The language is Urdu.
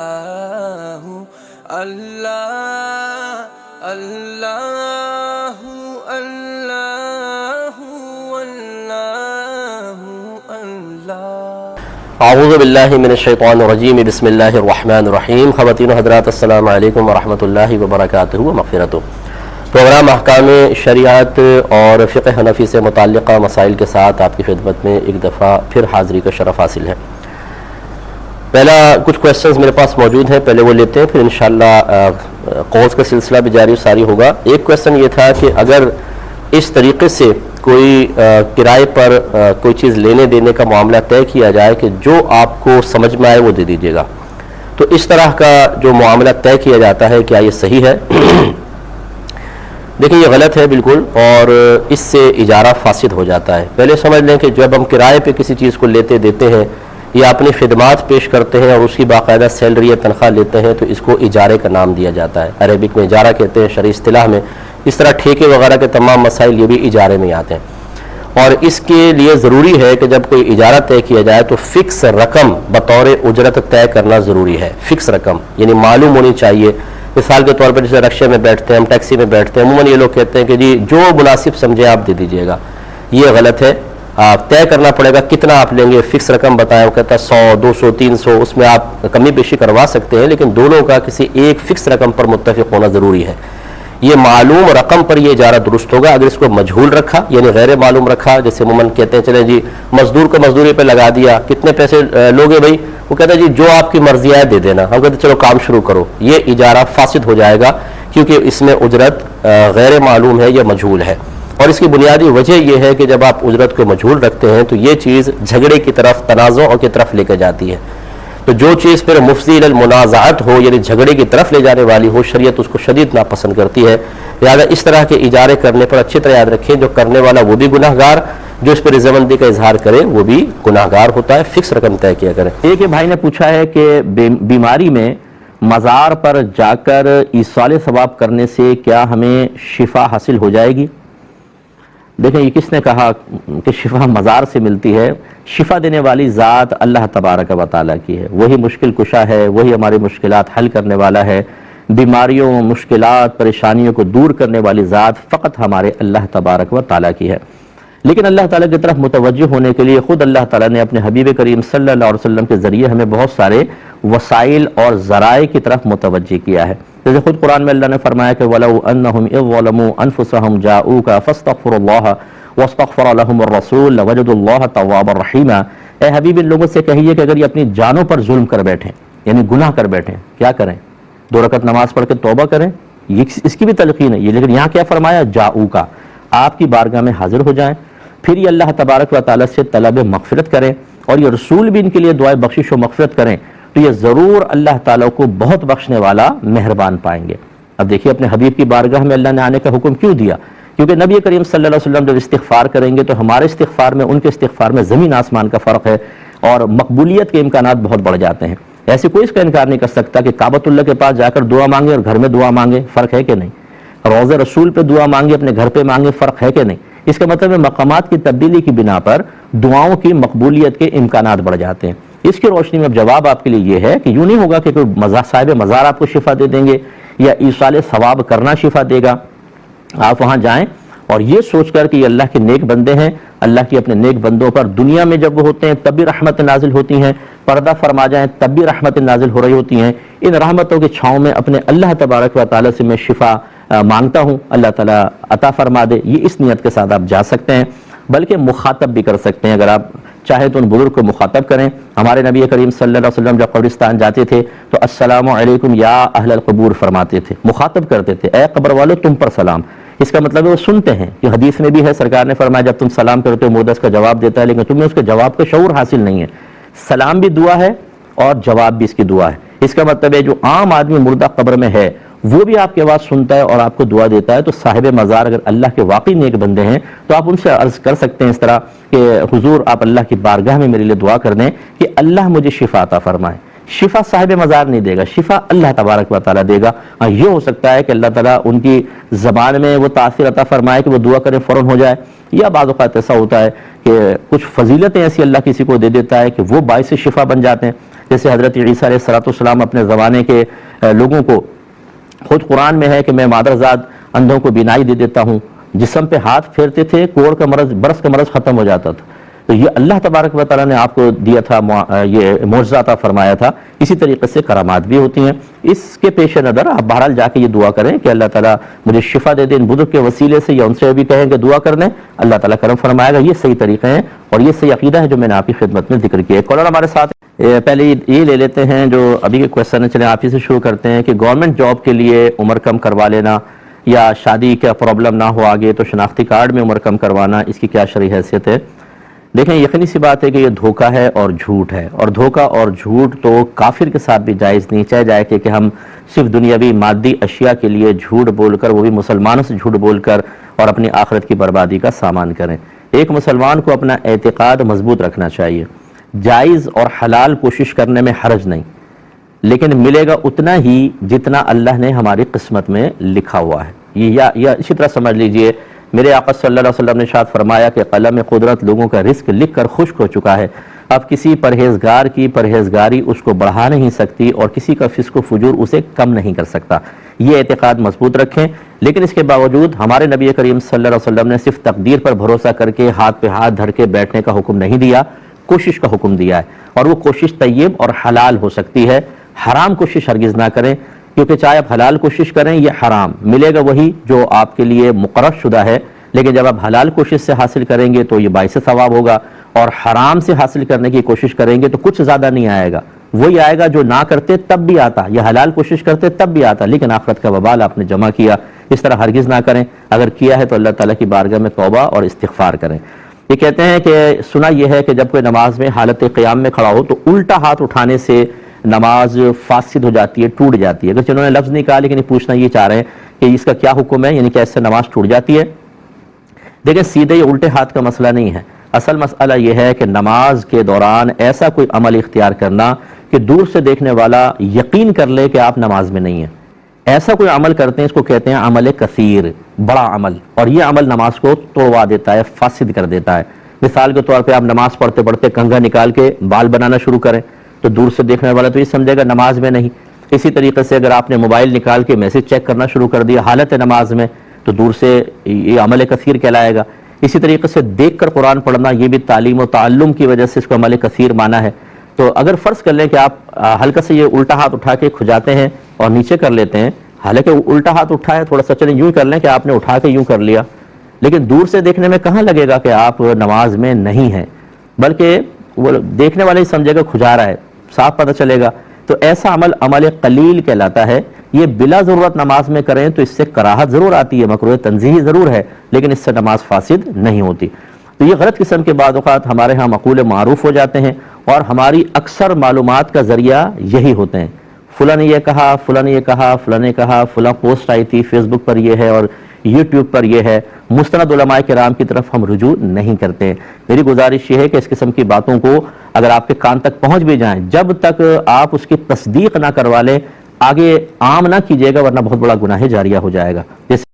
اللہ اللہ اللہ اللہ اللہ اعوذ باللہ من الشیطان الرجیم بسم اللہ الرحمن الرحیم۔ خواتین و حضرات السلام علیکم ورحمۃ اللہ وبرکاتہ و مغفرتہ۔ پروگرام احکام شریعت اور فقہ حنفی سے متعلقہ مسائل کے ساتھ آپ کی خدمت میں ایک دفعہ پھر حاضری کا شرف حاصل ہے۔ پہلا کچھ کویسچنز میرے پاس موجود ہیں، پہلے وہ لیتے ہیں، پھر انشاءاللہ قوس کا سلسلہ بھی جاری و ساری ہوگا۔ ایک کویسچن یہ تھا کہ اگر اس طریقے سے کوئی کرائے پر کوئی چیز لینے دینے کا معاملہ طے کیا جائے کہ جو آپ کو سمجھ میں آئے وہ دے دیجیے گا، تو اس طرح کا جو معاملہ طے کیا جاتا ہے کیا یہ صحیح ہے؟ دیکھیں، یہ غلط ہے بالکل، اور اس سے اجارہ فاسد ہو جاتا ہے۔ پہلے سمجھ لیں کہ جب ہم کرائے پہ کسی چیز کو لیتے دیتے ہیں یا اپنی خدمات پیش کرتے ہیں اور اس کی باقاعدہ سیلری یا تنخواہ لیتے ہیں تو اس کو اجارے کا نام دیا جاتا ہے۔ عربک میں اجارہ کہتے ہیں، شرعی اصطلاح میں اس طرح ٹھیکے وغیرہ کے تمام مسائل یہ بھی اجارے میں آتے ہیں، اور اس کے لیے ضروری ہے کہ جب کوئی اجارہ طے کیا جائے تو فکس رقم بطور اجرت طے کرنا ضروری ہے۔ فکس رقم یعنی معلوم ہونی چاہیے۔ مثال کے طور پر جیسے رکشے میں بیٹھتے ہیں، ہم ٹیکسی میں بیٹھتے ہیں، عموماً یہ لوگ کہتے ہیں کہ جی جو مناسب سمجھے آپ دے دیجیے گا، یہ غلط ہے۔ آپ طے کرنا پڑے گا کتنا آپ لیں گے، فکس رقم بتائیں، وہ کہتا ہے 100 200 300، اس میں آپ کمی بیشی کروا سکتے ہیں، لیکن دونوں کا کسی ایک فکس رقم پر متفق ہونا ضروری ہے۔ یہ معلوم رقم پر یہ اجارہ درست ہوگا۔ اگر اس کو مجہول رکھا یعنی غیر معلوم رکھا، جیسے عموماً کہتے ہیں چلیں جی مزدور کو مزدوری پہ لگا دیا، کتنے پیسے لوگے بھائی، وہ کہتا ہے جی جو آپ کی مرضی آئے دے دینا، ہم کہتے ہیں چلو کام شروع کرو، یہ اجارہ فاسد ہو جائے گا کیونکہ اس میں اجرت غیر معلوم ہے یا مجہول ہے۔ اور اس کی بنیادی وجہ یہ ہے کہ جب آپ اجرت کو مجہول رکھتے ہیں تو یہ چیز جھگڑے کی طرف، تنازع کی طرف لے کے جاتی ہے، تو جو چیز پھر مفضی المنازعات ہو یعنی جھگڑے کی طرف لے جانے والی ہو، شریعت اس کو شدید ناپسند کرتی ہے۔ لہذا اس طرح کے اجارے کرنے پر اچھی طرح یاد رکھیں، جو کرنے والا وہ بھی گناہگار، جو اس پر رضامندی کا اظہار کرے وہ بھی گناہگار ہوتا ہے۔ فکس رقم طے کیا کریں۔ ایک بھائی نے پوچھا ہے کہ بیماری میں مزار پر جا کر ایصال ثواب کرنے سے کیا ہمیں شفا حاصل ہو جائے گی؟ دیکھیں، یہ کس نے کہا کہ شفا مزار سے ملتی ہے؟ شفا دینے والی ذات اللہ تبارک و تعالیٰ کی ہے، وہی مشکل کشا ہے، وہی ہماری مشکلات حل کرنے والا ہے۔ بیماریوں، مشکلات، پریشانیوں کو دور کرنے والی ذات فقط ہمارے اللہ تبارک و تعالیٰ کی ہے۔ لیکن اللہ تعالیٰ کی طرف متوجہ ہونے کے لیے خود اللہ تعالیٰ نے اپنے حبیب کریم صلی اللہ علیہ وسلم کے ذریعے ہمیں بہت سارے وسائل اور ذرائع کی طرف متوجہ کیا ہے۔ جیسے خود قرآن میں اللہ نے فرمایا کہ وَلَوْ أَنَّهُمْ إِذْ ظَلَمُوا أَنفُسَهُمْ جَاءُوكَ فَاسْتَغْفِرُوا اللَّهَ وَاسْتَغْفَرَ لَهُمُ الرَّسُولُ لَوَجَدُوا اللَّهَ تَوَّابًا رَحِيمًا۔ اے حبیب، ان لوگوں سے کہیے کہ اگر یہ اپنی جانوں پر ظلم کر بیٹھیں یعنی گناہ کر بیٹھیں، کیا کریں؟ 2 رکعت نماز پڑھ کے توبہ کریں، یہ اس کی بھی تلقین ہے یہ، لیکن یہاں کیا فرمایا؟ جاؤکا، آپ کی بارگاہ میں حاضر ہو جائیں، پھر یہ اللہ تبارک و تعالیٰ سے طلب مغفرت کریں، اور یہ رسول بھی ان کے لیے دعائے بخشش و مغفرت کریں، تو یہ ضرور اللہ تعالیٰ کو بہت بخشنے والا مہربان پائیں گے۔ اب دیکھیے، اپنے حبیب کی بارگاہ میں اللہ نے آنے کا حکم کیوں دیا؟ کیونکہ نبی کریم صلی اللہ علیہ وسلم جب استغفار کریں گے تو ہمارے استغفار میں ان کے استغفار میں زمین آسمان کا فرق ہے، اور مقبولیت کے امکانات بہت بڑھ جاتے ہیں۔ ایسے کوئی اس کا انکار نہیں کر سکتا کہ کعبۃ اللہ کے پاس جا کر دعا مانگے اور گھر میں دعا مانگے، فرق ہے کہ نہیں؟ روضہ رسول پہ دعا مانگے، اپنے گھر پہ مانگے، فرق ہے کہ نہیں؟ اس کا مطلب ہے مقامات کی تبدیلی کی بنا پر دعاؤں کی مقبولیت کے امکانات بڑھ جاتے ہیں۔ اس کی روشنی میں اب جواب آپ کے لیے یہ ہے کہ یوں نہیں ہوگا کہ کوئی صاحب مزار آپ کو شفا دے دیں گے یا ایصال ثواب کرنا شفا دے گا۔ آپ وہاں جائیں اور یہ سوچ کر کہ یہ اللہ کے نیک بندے ہیں، اللہ کی اپنے نیک بندوں پر دنیا میں جب وہ ہوتے ہیں تب بھی رحمت نازل ہوتی ہیں، پردہ فرما جائیں تب بھی رحمت نازل ہو رہی ہوتی ہیں۔ ان رحمتوں کی چھاؤں میں اپنے اللہ تبارک و تعالیٰ سے میں شفا مانگتا ہوں، اللہ تعالیٰ عطا فرما دے، یہ اس نیت کے ساتھ آپ جا سکتے ہیں۔ بلکہ مخاطب بھی کر سکتے ہیں، اگر آپ چاہیں تو ان بزرگ کو مخاطب کریں۔ ہمارے نبی کریم صلی اللہ علیہ وسلم جب قبرستان جاتے تھے تو السلام علیکم یا اہل القبور فرماتے تھے، مخاطب کرتے تھے، اے قبر والو تم پر سلام۔ اس کا مطلب ہے وہ سنتے ہیں، کہ حدیث میں بھی ہے، سرکار نے فرمایا جب تم سلام کرتے ہو مردہ اس کا جواب دیتا ہے، لیکن تمہیں اس کے جواب کا شعور حاصل نہیں ہے۔ سلام بھی دعا ہے اور جواب بھی اس کی دعا ہے۔ اس کا مطلب ہے جو عام آدمی مردہ قبر میں ہے وہ بھی آپ کی آواز سنتا ہے اور آپ کو دعا دیتا ہے، تو صاحب مزار اگر اللہ کے واقعی نیک بندے ہیں تو آپ ان سے عرض کر سکتے ہیں اس طرح کہ حضور آپ اللہ کی بارگاہ میں میرے لیے دعا کر دیں کہ اللہ مجھے شفا عطا فرمائے۔ شفا صاحب مزار نہیں دے گا، شفا اللہ تبارک و تعالیٰ دے گا۔ یہ ہو سکتا ہے کہ اللہ تعالیٰ ان کی زبان میں وہ تاثیر عطا فرمائے کہ وہ دعا کریں فوراً ہو جائے، یا بعض اوقات ایسا ہوتا ہے کہ کچھ فضیلتیں ایسی اللہ کسی کو دے دیتا ہے کہ وہ باعث شفا بن جاتے ہیں۔ جیسے حضرت عیسیٰ علیہ السلام اپنے زمانے کے لوگوں کو، خود قرآن میں ہے کہ میں مادرزاد اندھوں کو بینائی دے دیتا ہوں، جسم پہ ہاتھ پھیرتے تھے، کوڑ کا مرض، برس کا مرض ختم ہو جاتا تھا. تو یہ اللہ تبارک و تعالیٰ نے آپ کو دیا تھا، یہ معجزہ عطا فرمایا تھا. اسی طریقے سے کرامات بھی ہوتی ہیں. اس کے پیش نظر آپ بہرحال جا کے یہ دعا کریں کہ اللہ تعالیٰ مجھے شفا دے دے ان بزرگ کے وسیلے سے، یا ان سے بھی کہیں کہ دعا کر لیں، اللہ تعالیٰ کرم فرمائے گا. یہ صحیح طریقے ہیں اور یہ صحیح عقیدہ ہے جو میں نے آپ کی خدمت میں ذکر کیا. کالر ہمارے ساتھ پہلے یہ لے لیتے ہیں جو ابھی کے کویسچن چلیں آپ ہی سے شروع کرتے ہیں کہ گورنمنٹ جاب کے لیے عمر کم کروا لینا یا شادی کا پرابلم نہ ہو آگے تو شناختی کارڈ میں عمر کم کروانا، اس کی کیا شرعی حیثیت ہے؟ دیکھیں یقینی سی بات ہے کہ یہ دھوکہ ہے اور جھوٹ ہے، اور دھوکہ اور جھوٹ تو کافر کے ساتھ بھی جائز نہیں. چاہے جائے کہ ہم صرف دنیاوی مادی اشیاء کے لیے جھوٹ بول کر، وہ بھی مسلمانوں سے جھوٹ بول کر، اور اپنی آخرت کی بربادی کا سامان کریں. ایک مسلمان کو اپنا اعتقاد مضبوط رکھنا چاہیے. جائز اور حلال کوشش کرنے میں حرج نہیں، لیکن ملے گا اتنا ہی جتنا اللہ نے ہماری قسمت میں لکھا ہوا ہے. یا اسی طرح سمجھ لیجئے میرے آقا صلی اللہ علیہ وسلم نے ارشاد فرمایا کہ قلم قدرت لوگوں کا رزق لکھ کر خشک ہو چکا ہے. اب کسی پرہیزگار کی پرہیزگاری اس کو بڑھا نہیں سکتی اور کسی کا فسق و فجور اسے کم نہیں کر سکتا. یہ اعتقاد مضبوط رکھیں. لیکن اس کے باوجود ہمارے نبی کریم صلی اللہ علیہ وسلم نے صرف تقدیر پر بھروسہ کر کے ہاتھ پہ ہاتھ دھر کے بیٹھنے کا حکم نہیں دیا، کوشش کا حکم دیا ہے. اور وہ کوشش طیب اور حلال ہو سکتی ہے. حرام کوشش ہرگز نہ کریں، کیونکہ چاہے آپ حلال کوشش کریں یہ حرام ملے گا وہی جو آپ کے لیے مقرر شدہ ہے. لیکن جب آپ حلال کوشش سے حاصل کریں گے تو یہ باعث ثواب ہوگا، اور حرام سے حاصل کرنے کی کوشش کریں گے تو کچھ زیادہ نہیں آئے گا. وہی آئے گا جو نہ کرتے تب بھی آتا، یا حلال کوشش کرتے تب بھی آتا، لیکن آخرت کا وبال آپ نے جمع کیا. اس طرح ہرگز نہ کریں. اگر کیا ہے تو اللہ تعالیٰ کی بارگاہ میں توبہ اور استغفار کریں. یہ کہتے ہیں کہ سنا یہ ہے کہ جب کوئی نماز میں حالت قیام میں کھڑا ہو تو الٹا ہاتھ اٹھانے سے نماز فاسد ہو جاتی ہے، ٹوٹ جاتی ہے. اگرچہ انہوں نے لفظ نہیں کہا لیکن یہ پوچھنا یہ چاہ رہے ہیں کہ اس کا کیا حکم ہے، یعنی کہ اس سے نماز ٹوٹ جاتی ہے. دیکھیں سیدھے یہ الٹے ہاتھ کا مسئلہ نہیں ہے. اصل مسئلہ یہ ہے کہ نماز کے دوران ایسا کوئی عمل اختیار کرنا کہ دور سے دیکھنے والا یقین کر لے کہ آپ نماز میں نہیں ہیں. ایسا کوئی عمل کرتے ہیں، اس کو کہتے ہیں عمل کثیر، بڑا عمل، اور یہ عمل نماز کو توڑوا دیتا ہے، فاسد کر دیتا ہے. مثال کے طور پہ آپ نماز پڑھتے پڑھتے کنگھا نکال کے بال بنانا شروع کریں تو دور سے دیکھنے والا تو یہ سمجھے گا نماز میں نہیں. اسی طریقے سے اگر آپ نے موبائل نکال کے میسج چیک کرنا شروع کر دیا حالت نماز میں تو دور سے یہ عمل کثیر کہلائے گا. اسی طریقے سے دیکھ کر قرآن پڑھنا، یہ بھی تعلیم و تعلم کی وجہ سے اس کو عمل کثیر مانا ہے. تو اگر فرض کر لیں کہ آپ ہلکا سے یہ الٹا ہاتھ اٹھا کے کھجاتے ہیں اور نیچے کر لیتے ہیں، حالانکہ الٹا ہاتھ اٹھا ہے، تھوڑا سا چلیں یوں کر لیں کہ آپ نے اٹھا کے یوں کر لیا، لیکن دور سے دیکھنے میں کہاں لگے گا کہ آپ نماز میں نہیں ہیں، بلکہ وہ دیکھنے والے ہی سمجھے گا کھجا رہا ہے، صاف پتہ چلے گا. تو ایسا عمل عمل قلیل کہلاتا ہے. یہ بلا ضرورت نماز میں کریں تو اس سے کراہت ضرور آتی ہے، مکروہ تنزیہی ضرور ہے، لیکن اس سے نماز فاسد نہیں ہوتی. تو یہ غلط قسم کے بعض اوقات ہمارے ہاں مقولے معروف ہو جاتے ہیں اور ہماری اکثر معلومات کا ذریعہ یہی ہوتے ہیں. فلاں نے یہ کہا، فلاں نے یہ کہا، فلاں نے کہا، فلاں پوسٹ آئی تھی، فیس بک پر یہ ہے اور یوٹیوب پر یہ ہے. مستند علماء کرام کی طرف ہم رجوع نہیں کرتے ہیں. میری گزارش یہ ہے کہ اس قسم کی باتوں کو اگر آپ کے کان تک پہنچ بھی جائیں، جب تک آپ اس کی تصدیق نہ کروا لیں آگے عام نہ کیجیے گا، ورنہ بہت بڑا گناہ جاریہ ہو جائے گا. جیسے